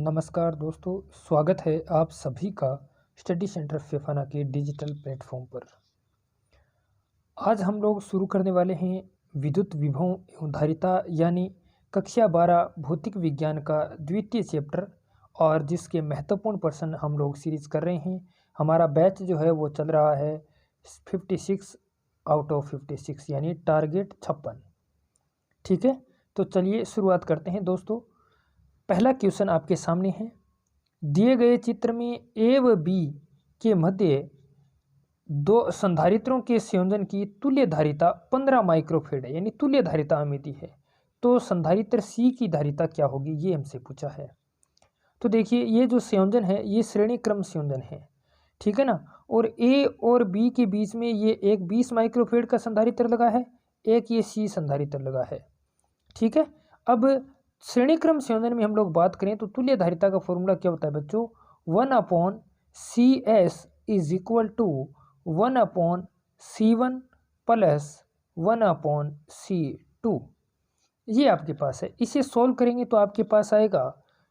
नमस्कार दोस्तों, स्वागत है आप सभी का स्टडी सेंटर फेफाना के डिजिटल प्लेटफॉर्म पर। आज हम लोग शुरू करने वाले हैं विद्युत विभव एवं धारिता यानी कक्षा 12 भौतिक विज्ञान का द्वितीय चैप्टर, और जिसके महत्वपूर्ण प्रश्न हम लोग सीरीज कर रहे हैं। हमारा बैच जो है वो चल रहा है 56 आउट ऑफ 56 यानी टारगेट 56। ठीक है, तो चलिए शुरुआत करते हैं दोस्तों। पहला क्वेश्चन आपके सामने है। दिए गए चित्र में ए व बी के मध्य दो संधारित्रों के संयोजन की तुल्य धारिता 15 माइक्रोफेड है, यानी तुल्य धारिता हमें दी है। तो संधारित्र सी की धारिता क्या होगी, ये हमसे पूछा है। तो देखिए, ये जो संयोजन है ये श्रेणी क्रम संयोजन है, ठीक है ना। और ए और बी के बीच में ये एक 20 माइक्रोफेड का संधारित्र लगा है, एक ये सी संधारित्र लगा है, ठीक है। अब श्रेणी क्रम संयोजन में हम लोग बात करें तो तुल्य धारिता का फॉर्मूला क्या होता है बच्चों, 1/CS is equal to 1/C1 plus 1/C2। ये आपके पास है। इसे सॉल्व करेंगे तो आपके पास आएगा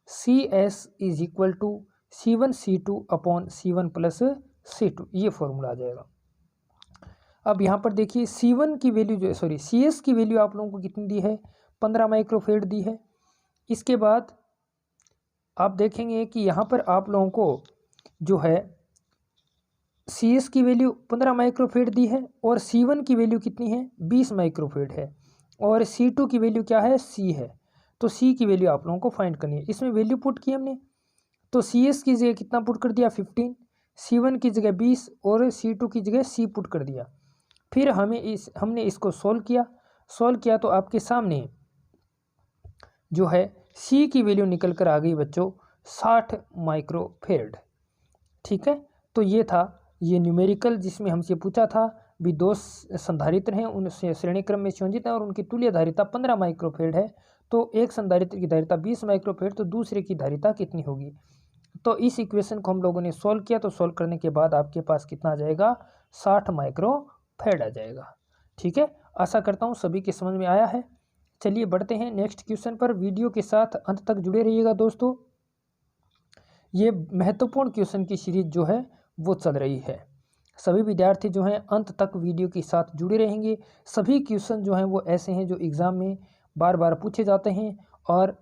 CS is equal to C1C2/C1 plus C2, ये फॉर्मूला आ जाएगा। अब यहाँ पर देखिए C1 की वैल्यू जो है, CS की वैल्यू आप लोगों को कितनी दी है, 15 माइक्रोफेड दी है। इसके बाद आप देखेंगे कि यहाँ पर आप लोगों को जो है CS की वैल्यू 15 माइक्रोफेड दी है और C1 की वैल्यू कितनी है, 20 माइक्रोफेड है, और C2 की वैल्यू क्या है, C है। तो C की वैल्यू आप लोगों को फाइंड करनी है। इसमें वैल्यू पुट की हमने, तो CS की जगह कितना पुट कर दिया, 15, C1 की जगह 20 और C2 की जगह C पुट कर दिया। फिर हमने इसको सोल्व किया तो आपके सामने जो है C की वैल्यू निकल कर आ गई बच्चों 60 माइक्रोफेड, ठीक है। तो ये था ये न्यूमेरिकल जिसमें हमसे पूछा था भी दो संधारित्र हैं, उनसे श्रेणी क्रम में संयोजित हैं और उनकी तुल्य धारिता 15 माइक्रोफेड है। तो एक संधारित्र की धारिता 20 माइक्रोफेड, तो दूसरे की धारिता कितनी होगी। तो इस इक्वेशन को हम लोगों ने सॉल्व किया, तो सॉल्व करने के बाद आपके पास कितना आ जाएगा, 60 माइक्रोफेड आ जाएगा, ठीक है। आशा करता हूँ सभी के समझ में आया है। चलिए बढ़ते हैं नेक्स्ट क्वेश्चन पर। वीडियो के साथ अंत तक जुड़े रहिएगा दोस्तों, ये महत्वपूर्ण क्वेश्चन की सीरीज जो है वो चल रही है। सभी विद्यार्थी जो हैं अंत तक वीडियो के साथ जुड़े रहेंगे। सभी क्वेश्चन जो हैं वो ऐसे हैं जो एग्ज़ाम में बार बार पूछे जाते हैं और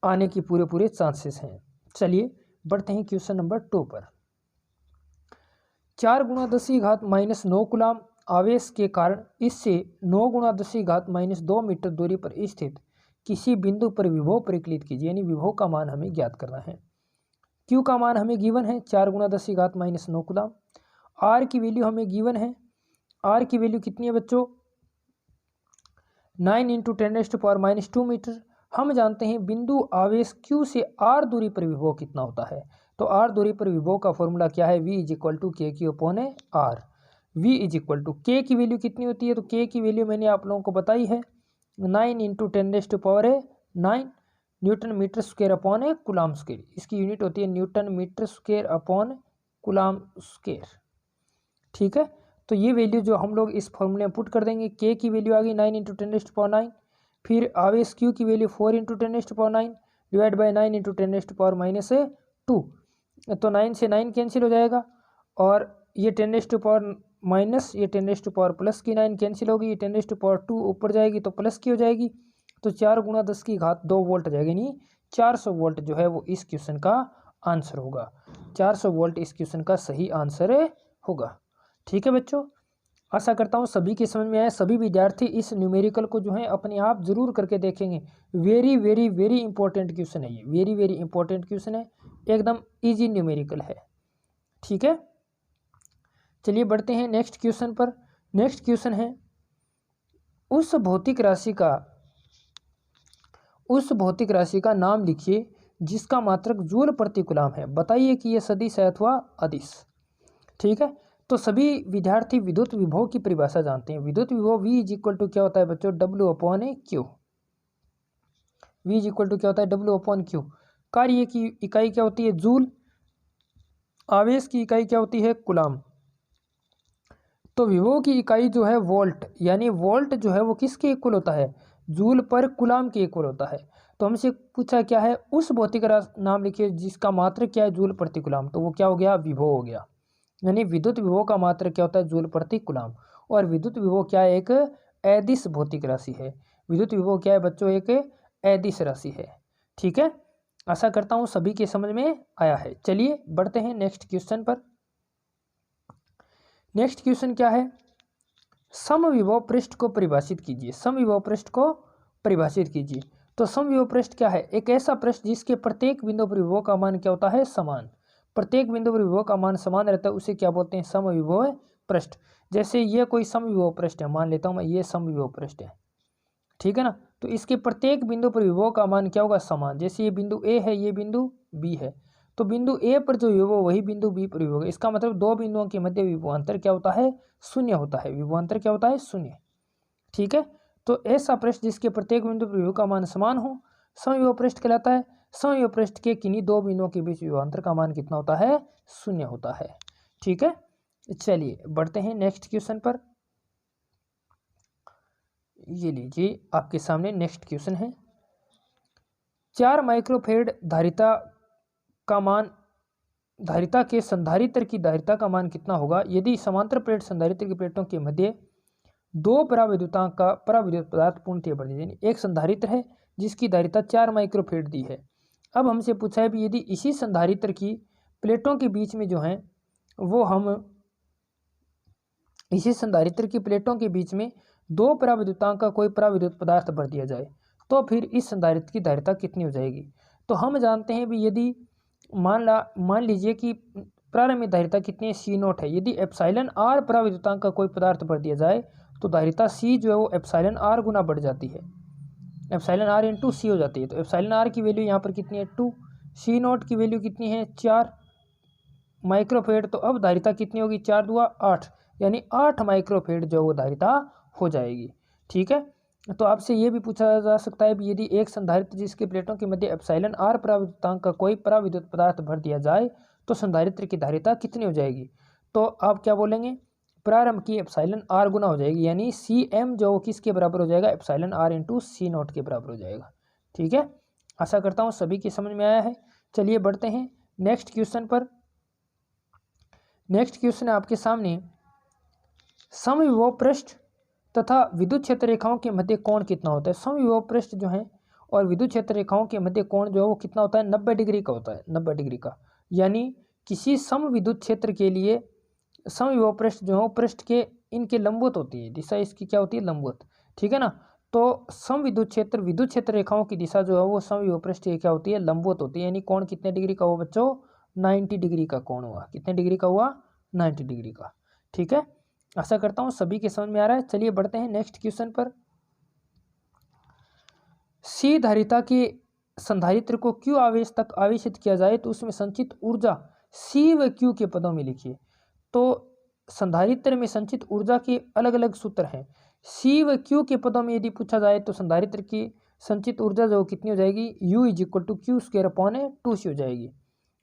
आने की पूरे चांसेस हैं। चलिए बढ़ते हैं क्वेश्चन नंबर 2 पर। 4 × 10⁻⁻9 कूलाम आवेश के कारण इससे 9 × 10⁻2 मीटर दूरी पर स्थित किसी बिंदु पर विभव परिकलित कीजिए, यानी विभव का मान हमें ज्ञात करना है। Q का मान हमें गिवन है 4 × 10⁻9 कूलाम। R की वैल्यू हमें गिवन है, R की वैल्यू कितनी है बच्चों, 9 × 10⁻2 मीटर। हम जानते हैं बिंदु आवेश Q से R दूरी पर विभव कितना होता है। तो R दूरी पर विभव का फॉर्मूला क्या है, V = KQ/R। V = K की वैल्यू कितनी होती है, तो K की वैल्यू मैंने आप लोगों को बताई है 9 × 10⁻9 newton metre square upon coulomb square. इसकी यूनिट होती है newton metre square upon coulomb square, ठीक है। तो ये वैल्यू जो हम लोग इस फॉर्मूले में पुट कर देंगे, K की वैल्यू आ गई 9 × 10⁻9, फिर आवेश Q की वैल्यू 4 × 10⁻9 डिवाइड बाई 9 × 10⁻2। तो 9 से 9 कैंसिल हो जाएगा और ये 10⁻- ये 10⁻+ की 9 कैंसिल होगी, ये 10⁻2 ऊपर जाएगी तो प्लस की हो जाएगी। तो 4 × 10⁻2 वोल्ट जाएगा, यानी 400 वोल्ट जो है वो इस क्वेश्चन का आंसर होगा। 400 वोल्ट इस क्वेश्चन का सही आंसर होगा, ठीक है बच्चों। आशा करता हूँ सभी के समझ में आया। सभी विद्यार्थी इस न्यूमेरिकल को जो है अपने आप जरूर करके देखेंगे। Very very very important question है ये, वेरी वेरी इंपॉर्टेंट क्वेश्चन है, एकदम इजी न्यूमेरिकल है, ठीक है। चलिए बढ़ते हैं नेक्स्ट क्वेश्चन पर। नेक्स्ट क्वेश्चन है उस भौतिक राशि का नाम लिखिए जिसका मात्रक जूल प्रति कूलाम है। बताइए कि यह सदिश है अथवा अदिश, ठीक है। तो सभी विद्यार्थी विद्युत विभव की परिभाषा जानते हैं। विद्युत विभव V = क्या होता है बच्चों, W/Q। V = क्या होता है, W/Q। कार्य की इकाई क्या होती है, जूल। आवेश की इकाई क्या होती है, कूलाम। तो विभव की इकाई जो है वोल्ट, यानी वोल्ट जो है वो किसके इक्वल होता है, जूल पर कूलाम के इक्वल होता है। तो हमसे पूछा क्या है, उस भौतिक राशि नाम लिखिए जिसका मात्रक क्या है, जूल प्रति कूलम। तो वो क्या हो गया, विभव हो गया। यानी विद्युत विभव का मात्रक क्या होता है, जूल प्रति कूलम। और विद्युत विभव क्या है, एक अदिश भौतिक राशि है। विद्युत विभव क्या है बच्चों, एक अदिश राशि है। ठीक है, आशा करता हूँ सभी के समझ में आया है। चलिए बढ़ते हैं नेक्स्ट क्वेश्चन पर। नेक्स्ट क्वेश्चन क्या है, समविभव पृष्ठ को परिभाषित कीजिए। समविभव पृष्ठ को परिभाषित कीजिए। तो समविभव पृष्ठ क्या है, एक ऐसा पृष्ठ जिसके प्रत्येक बिंदु पर विभव का मान क्या होता है, समान। प्रत्येक बिंदु पर विभव का मान समान रहता है, उसे क्या बोलते हैं, समविभव पृष्ठ। जैसे ये कोई समविभव पृष्ठ है, मान लेता हूं मैं ये समविभव पृष्ठ है, ठीक है ना। तो इसके प्रत्येक बिंदु पर विभव का मान क्या होगा, समान। जैसे ये बिंदु ए है, ये बिंदु बी है, तो बिंदु ए पर जो विभव वही बिंदु बी पर विभव। इसका मतलब दो बिंदुओं के मध्य विभवांतर क्या होता है, शून्य होता है। विभवांतर क्या होता है, शून्य। ठीक है, तो ऐसा पृष्ठ जिसके प्रत्येक बिंदु पर विभव का मान समान हो समविभव पृष्ठ कहलाता है। समविभव पृष्ठ के किन्हीं दो बिंदुओं के बीच विभवांतर का मान कितना होता है, शून्य होता है। ठीक है, चलिए बढ़ते हैं नेक्स्ट क्वेश्चन पर। ये लीजिए आपके सामने नेक्स्ट क्वेश्चन है, 4 माइक्रोफेड धारिता का मान, धारिता के संधारित्र की धारिता का मान कितना होगा यदि समांतर प्लेट संधारित्र की प्लेटों के मध्य दो पराविद्युतांक का पराविद्युत पदार्थ पूर्णतः भर दिए। एक संधारित्र है जिसकी धारिता 4 माइक्रोफेड दी है। अब हमसे पूछा है भी यदि इसी संधारित्र की प्लेटों के बीच में जो है वो हम इसी संधारित्र की प्लेटों के बीच में दो पराविद्युतांक का कोई पराविद्युत पदार्थ भर दिया जाए तो फिर इस संधारित्र की धारिता कितनी हो जाएगी। तो हम जानते हैं भी यदि मान लीजिए कि प्रारंभिक धारिता कितनी है, C0 है। यदि एप्सिलॉन आर पराविद्युतांक का कोई पदार्थ भर दिया जाए तो धारिता C जो है वो एप्सिलॉन आर गुना बढ़ जाती है, एप्सिलॉन आर इंटू सी हो जाती है। तो एप्सिलॉन आर की वैल्यू यहाँ पर कितनी है 2, C0 की वैल्यू कितनी है 4 माइक्रोफेड। तो अब धारिता कितनी होगी, 4 दूआ 8, यानी 8 माइक्रोफेड जो वो धारिता हो जाएगी। ठीक है, तो आपसे ये भी पूछा जा सकता है भी यदि एक संधारित्र जिसके प्लेटों के मध्य एप्सिलॉन आर पराविद्युतांक का कोई पराविद्युत पदार्थ भर दिया जाए तो संधारित्र की धारिता कितनी हो जाएगी। तो आप क्या बोलेंगे, प्रारंभ की एप्सिलॉन आर गुना हो जाएगी, यानी सी एम जो किसके बराबर हो जाएगा, एप्सिलॉन आर इंटू C0 के बराबर हो जाएगा। ठीक है, आशा करता हूँ सभी की समझ में आया है। चलिए बढ़ते हैं नेक्स्ट क्वेश्चन पर। नेक्स्ट क्वेश्चन है आपके सामने, समविभव पृष्ठ तथा विद्युत क्षेत्र रेखाओं के मध्य कोण कितना होता है। समविभव पृष्ठ जो है और विद्युत क्षेत्र रेखाओं के मध्य कोण जो है वो कितना होता है, 90 डिग्री का होता है, 90 डिग्री का। यानी किसी सम विद्युत क्षेत्र के लिए समविभव पृष्ठ जो है पृष्ठ के इनके लंबवत होती है, दिशा इसकी क्या होती है, लंबवत। ठीक है ना, तो सम विद्युत क्षेत्र रेखाओं की दिशा जो है वो समविभव पृष्ठ की क्या होती है, लंबवत होती है। यानी कोण कितने डिग्री का हुआ बच्चों, 90 डिग्री का कोण हुआ। कितने डिग्री का हुआ, 90 डिग्री का। ठीक है, आशा करता हूँ सभी के समझ में आ रहा है। चलिए बढ़ते हैं नेक्स्ट क्वेश्चन पर। सी धारिता के संधारित्र को Q आवेश तक आवेशित किया जाए तो उसमें संचित ऊर्जा C व Q के पदों में लिखिए। तो संधारित्र में संचित ऊर्जा के अलग अलग सूत्र हैं। C व Q के पदों में यदि पूछा जाए तो संधारित्र की संचित ऊर्जा जो कितनी हो जाएगी, U is equal to Q² (2C) हो जाएगी।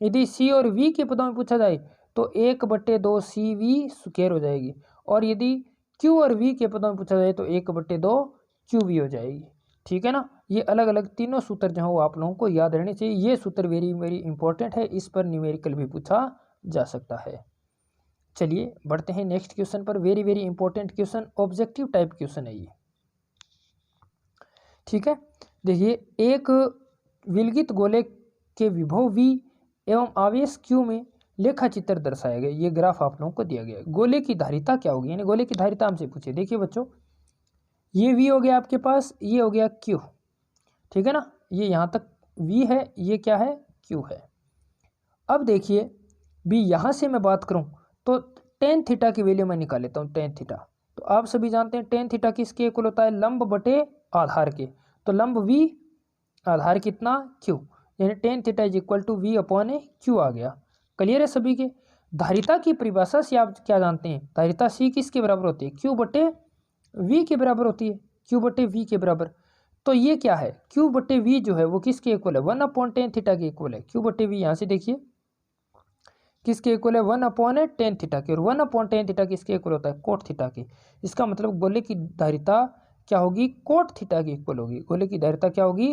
यदि C और V के पदों में पूछा जाए तो 1/2CV² हो जाएगी। और यदि Q और V के पदों में पूछा जाए तो 1/2QV हो जाएगी। ठीक है ना, ये अलग अलग तीनों सूत्र जो है वो आप लोगों को याद रहने चाहिए। ये सूत्र वेरी वेरी इंपॉर्टेंट है, इस पर न्यूमेरिकल भी पूछा जा सकता है। चलिए बढ़ते हैं नेक्स्ट क्वेश्चन पर। Very very important question, objective type question है ये। ठीक है, देखिए एक विलगित गोले के विभव V एवं आवेश Q में लेखा चित्र दर्शाया गया। ये ग्राफ आप लोगों को दिया गया। गोले की धारिता क्या होगी, यानी गोले की धारिता हमसे पूछे। देखिए बच्चों, ये V हो गया आपके पास, ये हो गया Q। ठीक है ना, ये यहाँ तक V है, ये क्या है, Q है। अब देखिए भी यहाँ से मैं बात करूँ तो टेन थीटा की वैल्यू मैं निकाल लेता हूँ। टेन थीटा, तो आप सभी जानते हैं टेन थीटा किसके इक्वल होता है, लंब बटे आधार के। तो लंब V, आधार कितना Q, यानी tan theta is equal to V/Q आ गया। क्लियर है सभी के। धारिता की परिभाषा से आप क्या जानते हैं, धारिता C किसके बराबर होती है, Q/V के बराबर होती है, Q/V के बराबर। तो ये क्या है, Q/V जो है वो किसके इक्वल है, 1/10 थीटा के इक्वल है। Q/V यहाँ से देखिए किसके इक्वल है, 1/10 थीटा के। और 1/10 थीटा किसके इक्वल होता है, कोट थीटा के। इसका मतलब गोले की धारिता क्या होगी, कोट थीटा की इक्वल होगी। गोले की धारिता क्या होगी,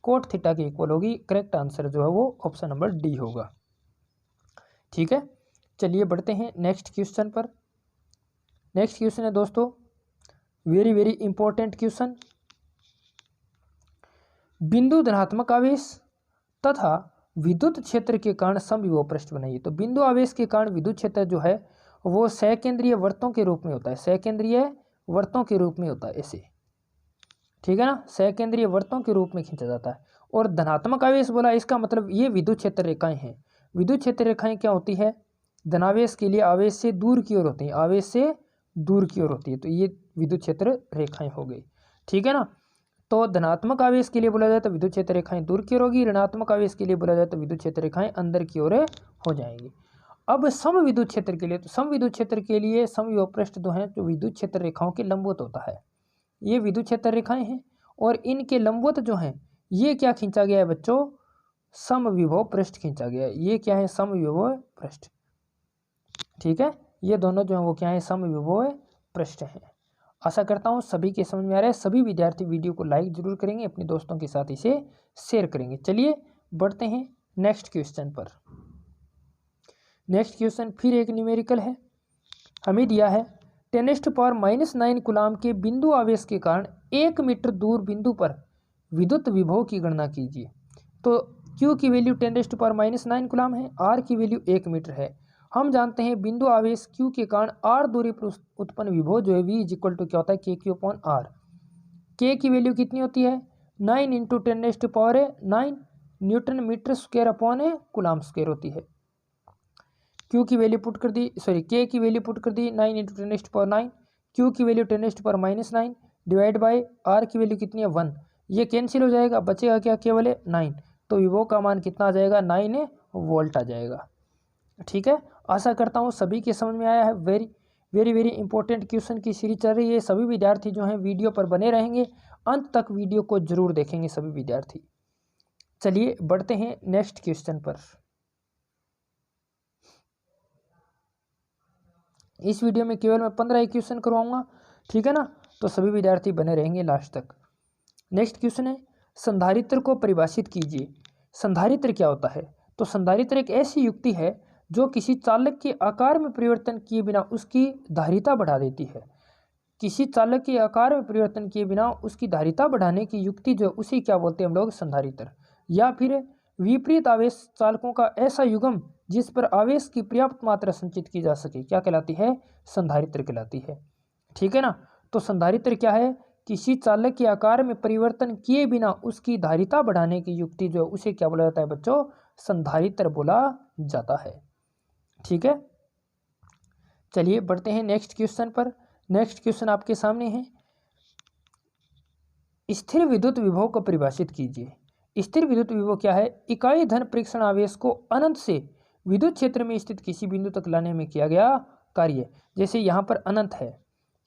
कोट थीटा के इक्वल होगी। करेक्ट आंसर जो है वो ऑप्शन नंबर डी होगा। ठीक है, चलिए बढ़ते हैं नेक्स्ट क्वेश्चन पर। नेक्स्ट क्वेश्चन है दोस्तों वेरी वेरी इंपॉर्टेंट क्वेश्चन। बिंदु धनात्मक आवेश तथा विद्युत क्षेत्र के कारण समविभव पृष्ठ बनाइए। तो बिंदु आवेश के कारण विद्युत क्षेत्र जो है वो सकेंद्रीय वृत्तों के रूप में होता है, सकेंद्रीय वृत्तों के रूप में होता है ऐसे, ठीक है ना, सकेंद्रीय वृत्तों के रूप में खींचा जाता है। और धनात्मक आवेश बोला, इसका मतलब ये विद्युत क्षेत्र रेखाएं हैं। विद्युत क्षेत्र रेखाएं क्या होती है, धनावेश के लिए आवेश से दूर की ओर होती है, आवेश से दूर की ओर होती है, तो ये विद्युत क्षेत्र रेखाएं हो गई। ठीक है ना, तो धनात्मक आवेश के लिए बोला जाए तो विद्युत क्षेत्र रेखाएं दूर की ओर होगी, ऋणात्मक आवेश के लिए बोला जाए तो विद्युत क्षेत्र रेखाएं अंदर की ओर हो जाएंगी। अब सम विद्युत क्षेत्र के लिए, तो सम विद्युत क्षेत्र के लिए समविभव पृष्ठ जो है जो विद्युत क्षेत्र रेखाओं के लंबवत होता है, ये विद्युत क्षेत्र रेखाएं हैं और इनके लंबवत जो हैं ये क्या खींचा गया है बच्चों, समविभव पृष्ठ खींचा गया है। ये क्या है, समविभव पृष्ठ। ठीक है, ये दोनों जो है वो क्या है, समविभव पृष्ठ हैं। आशा करता हूँ सभी के समझ में आ रहा है। सभी विद्यार्थी वीडियो को लाइक जरूर करेंगे, अपने दोस्तों के साथ इसे शेयर करेंगे। चलिए बढ़ते हैं नेक्स्ट क्वेश्चन पर। नेक्स्ट क्वेश्चन फिर एक न्यूमेरिकल है, हमें दिया है 10⁻⁹ कूलाम के बिंदु आवेश के कारण 1 मीटर दूर बिंदु पर विद्युत विभव की गणना कीजिए। तो Q की वैल्यू 10⁻⁹ कूलाम है, R की वैल्यू 1 मीटर है। हम जानते हैं बिंदु आवेश Q के कारण R दूरी पर उत्पन्न विभव जो है V = क्या होता है, KQ/R। K की वैल्यू कितनी होती है, 9 × 10⁻⁹ newton metre square upon coulomb square होती है। Q की वैल्यू पुट कर दी, सॉरी K की वैल्यू पुट कर दी 9 × 10⁻⁹, Q की वैल्यू 10⁻⁹ डिवाइड बाय R की वैल्यू कितनी है 1, ये कैंसिल हो जाएगा, बचेगा क्या, केवल 9, तो विभव का मान कितना आ जाएगा, 9 वोल्ट आ जाएगा। ठीक है, आशा करता हूँ सभी के समझ में आया है। Very very very important question की सीरीज चल रही है। सभी विद्यार्थी जो हैं वीडियो पर बने रहेंगे, अंत तक वीडियो को जरूर देखेंगे सभी विद्यार्थी। चलिए बढ़ते हैं नेक्स्ट क्वेश्चन पर। इस वीडियो में केवल मैं 15 ही क्वेश्चन करवाऊंगा, ठीक है ना, तो सभी विद्यार्थी बने रहेंगे लास्ट तक। नेक्स्ट क्वेश्चन है संधारित्र को परिभाषित कीजिए। संधारित्र क्या होता है, तो संधारित्र एक ऐसी युक्ति है जो किसी चालक के आकार में परिवर्तन किए बिना उसकी धारिता बढ़ा देती है। किसी चालक के आकार में परिवर्तन किए बिना उसकी धारिता बढ़ाने की युक्ति जो उसे क्या बोलते हैं हम लोग, संधारित्र। या फिर विपरीत आवेश चालकों का ऐसा युग्म जिस पर आवेश की पर्याप्त मात्रा संचित की जा सके, क्या कहलाती है, संधारित्र कहलाती है। ठीक है ना, तो संधारित्र क्या है, किसी चालक के आकार में परिवर्तन किए बिना उसकी धारिता बढ़ाने की युक्ति जो उसे क्या बोला जाता है बच्चों, संधारित्र बोला जाता है। ठीक है, चलिए बढ़ते हैं नेक्स्ट क्वेश्चन पर। नेक्स्ट क्वेश्चन आपके सामने है, स्थिर विद्युत विभव को परिभाषित कीजिए। स्थिर विद्युत विभव क्या है, इकाई धन परीक्षण आवेश को अनंत से विद्युत क्षेत्र में स्थित किसी बिंदु तक लाने में किया गया कार्य। जैसे यहाँ पर अनंत है,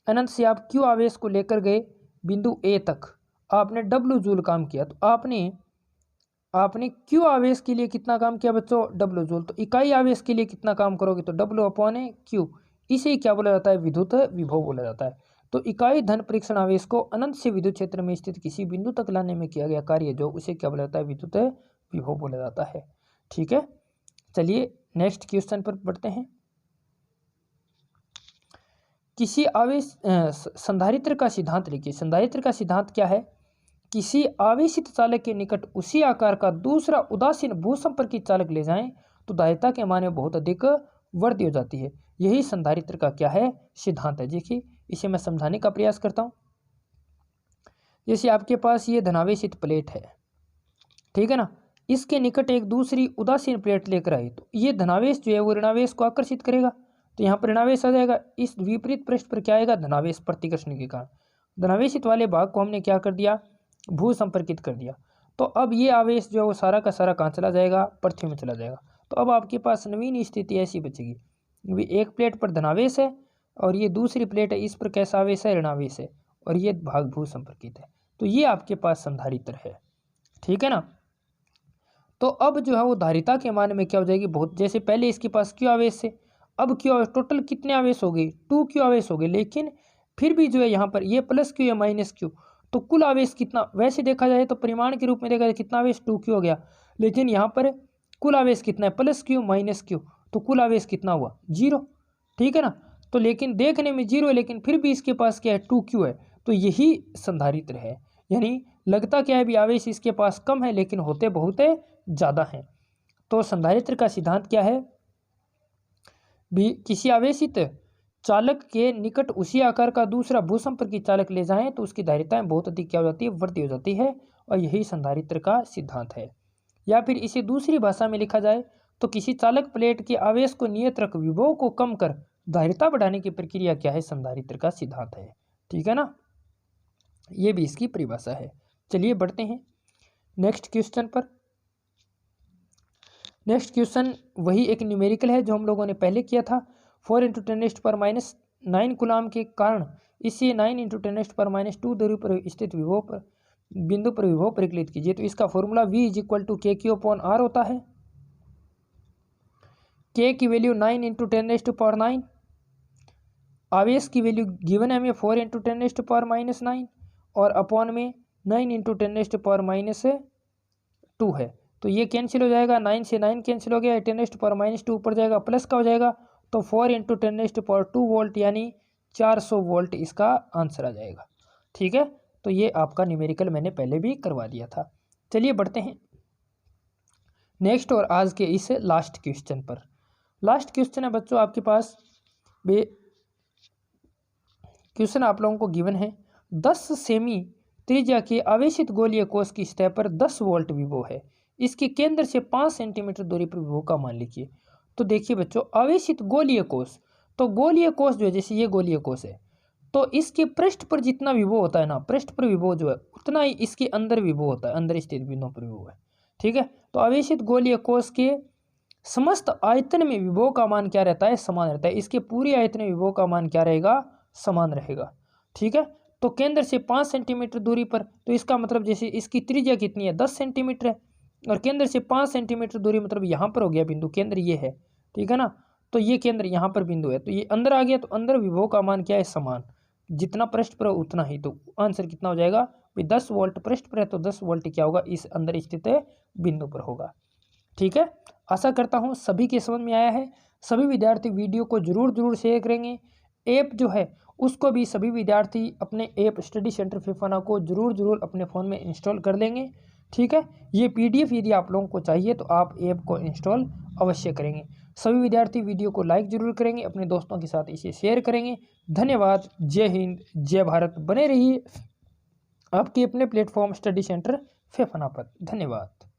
अनंत से आप Q आवेश को लेकर गए बिंदु A तक, आपने W जूल काम किया, तो आपने Q आवेश के लिए कितना काम किया बच्चों, W जूल। तो इकाई आवेश के लिए कितना काम करोगे, तो W/Q। इसे क्या बोला जाता है, विद्युत विभव बोला जाता है। तो इकाई धन परीक्षण आवेश को अनंत से विद्युत क्षेत्र में स्थित किसी बिंदु तक लाने में किया गया कार्य जो उसे क्या बोला जाता है, विद्युत विभव बोला जाता है। ठीक है, चलिए नेक्स्ट क्वेश्चन पर बढ़ते हैं। किसी आवेश संधारित्र का सिद्धांत लिखिए। संधारित्र का सिद्धांत क्या है, किसी आवेशित चालक के निकट उसी आकार का दूसरा उदासीन भूसंपर्कित चालक ले जाएं तो धारिता के मान में बहुत अधिक वृद्धि हो जाती है। यही संधारित्र का क्या है, सिद्धांत है। देखिए इसे मैं समझाने का प्रयास करता हूँ। जैसे आपके पास ये धनावेशित प्लेट है, ठीक है ना, इसके निकट एक दूसरी उदासीन प्लेट लेकर आई तो ये धनावेश जो है वो ऋणावेश को आकर्षित करेगा, तो यहाँ पर ऋणावेश आ जाएगा। इस विपरीत पृष्ठ पर क्या आएगा, धनावेश प्रतिकर्षण के कारण। धनावेशित वाले भाग को हमने क्या कर दिया, भू संपर्कित कर दिया। तो अब ये आवेश जो है वो सारा का सारा कहाँ चला जाएगा, पृथ्वी में चला जाएगा। तो अब आपके पास नवीन स्थिति ऐसी बचेगी, एक प्लेट पर धनावेश है और ये दूसरी प्लेट है, इस पर कैसा आवेश है, ऋणावेश है, और ये भाग भू संपर्कित है। तो ये आपके पास संधारित्र है। ठीक है ना, तो अब जो है वो धारिता के मान में क्या हो जाएगी, बहुत। जैसे पहले इसके पास Q आवेश है, अब Q आवेश, टोटल कितने आवेश हो गए, 2 Q आवेश हो गए, लेकिन फिर भी जो है यहाँ पर ये +Q या -Q, तो कुल आवेश कितना, वैसे देखा जाए तो परिमाण के रूप में देखा जाए कितना आवेश 2q हो गया, लेकिन यहाँ पर कुल आवेश कितना है +q -q, तो कुल आवेश कितना हुआ 0, ठीक है ना। तो लेकिन देखने में 0 है लेकिन फिर भी इसके पास क्या है 2q है, तो यही संधारित्र है। यानी लगता क्या है भी आवेश इसके पास कम है लेकिन होते बहुत ज़्यादा हैं। तो संधारित्र का सिद्धांत क्या है भी, किसी आवेशित चालक के निकट उसी आकार का दूसरा भूसंपर्की चालक ले जाएं तो उसकी धारिताएं बहुत अधिक क्या हो जाती है, वृद्धि हो जाती है, और यही संधारित्र का सिद्धांत है। या फिर इसे दूसरी भाषा में लिखा जाए तो किसी चालक प्लेट के आवेश को नियंत्रक विभव को कम कर धारिता बढ़ाने की प्रक्रिया क्या है, संधारित्र का सिद्धांत है, ठीक है ना। ये भी इसकी परिभाषा है। चलिए बढ़ते हैं नेक्स्ट क्वेश्चन पर। नेक्स्ट क्वेश्चन वही एक न्यूमेरिकल है जो हम लोगों ने पहले किया था। 4 × 10⁻⁹ कूलाम के कारण इसे 9 × 10⁻² दूरी पर स्थित विभव पर बिंदु पर विभव परिकलित कीजिए। तो इसका फॉर्मूला V = KQ/R होता है। K की वैल्यू 9 × 10⁻⁹, आवेश की वैल्यू गिवन है हमें 4 × 10⁻⁹ और अपॉन में 9 × 10⁻²⁵ है। तो ये कैंसिल हो जाएगा, 9 से 9 कैंसिल हो गया, 10⁻² ऊपर जाएगा, प्लस का हो जाएगा, तो 4 × 10⁻² वोल्ट यानी 400 वोल्ट इसका आंसर आ जाएगा, ठीक है। तो ये आपका न्यूमेरिकल मैंने पहले भी करवा दिया था। चलिए बढ़ते हैं नेक्स्ट और आज के इस लास्ट क्वेश्चन पर। लास्ट क्वेश्चन है बच्चों आपके पास, क्वेश्चन आप लोगों को गिवन है 10 सेमी त्रिज्या के आवेशित गोलीय कोश की सतह पर 10 वोल्ट विभव है, इसके केंद्र से 5 सेंटीमीटर दूरी पर विभव का मान लिखिए। तो देखिए बच्चों, आवेशित गोलीय कोश, तो गोलीय कोश जो है जैसे ये गोलीय कोश है, तो इसके पृष्ठ पर जितना विभव होता है ना, पृष्ठ पर विभव जो है उतना ही इसके अंदर विभव होता है, अंदर स्थित बिंदुओं पर विभव है, ठीक है। तो आवेशित गोलीय कोश के समस्त आयतन में विभव का मान क्या रहता है, समान रहता है। इसके पूरी आयतन में विभव का मान क्या रहेगा, समान रहेगा, ठीक है। तो केंद्र से 5 सेंटीमीटर दूरी पर, तो इसका मतलब जैसे इसकी त्रिज्या कितनी है 10 सेंटीमीटर है, और केंद्र से 5 सेंटीमीटर दूरी मतलब यहाँ पर हो गया बिंदु, केंद्र ये है, ठीक है ना। तो ये केंद्र यहाँ पर बिंदु है, तो ये अंदर आ गया, तो अंदर विभव का मान क्या है, समान, जितना पृष्ठ पर उतना ही। तो आंसर कितना हो जाएगा भाई, 10 वोल्ट पृष्ठ पर है तो 10 वोल्ट क्या होगा, इस अंदर स्थित बिंदु पर होगा, ठीक है। आशा करता हूँ सभी के समझ में आया है। सभी विद्यार्थी वीडियो को जरूर शेयर करेंगे। ऐप जो है उसको भी सभी विद्यार्थी अपने ऐप स्टडी सेंटर फिफाना को जरूर अपने फ़ोन में इंस्टॉल कर लेंगे, ठीक है। ये PDF यदि आप लोगों को चाहिए तो आप ऐप को इंस्टॉल अवश्य करेंगे। सभी विद्यार्थी वीडियो को लाइक जरूर करेंगे, अपने दोस्तों के साथ इसे शेयर करेंगे। धन्यवाद। जय हिंद, जय भारत। बने रहिए आपके अपने प्लेटफॉर्म स्टडी सेंटर फिफाना पर। धन्यवाद।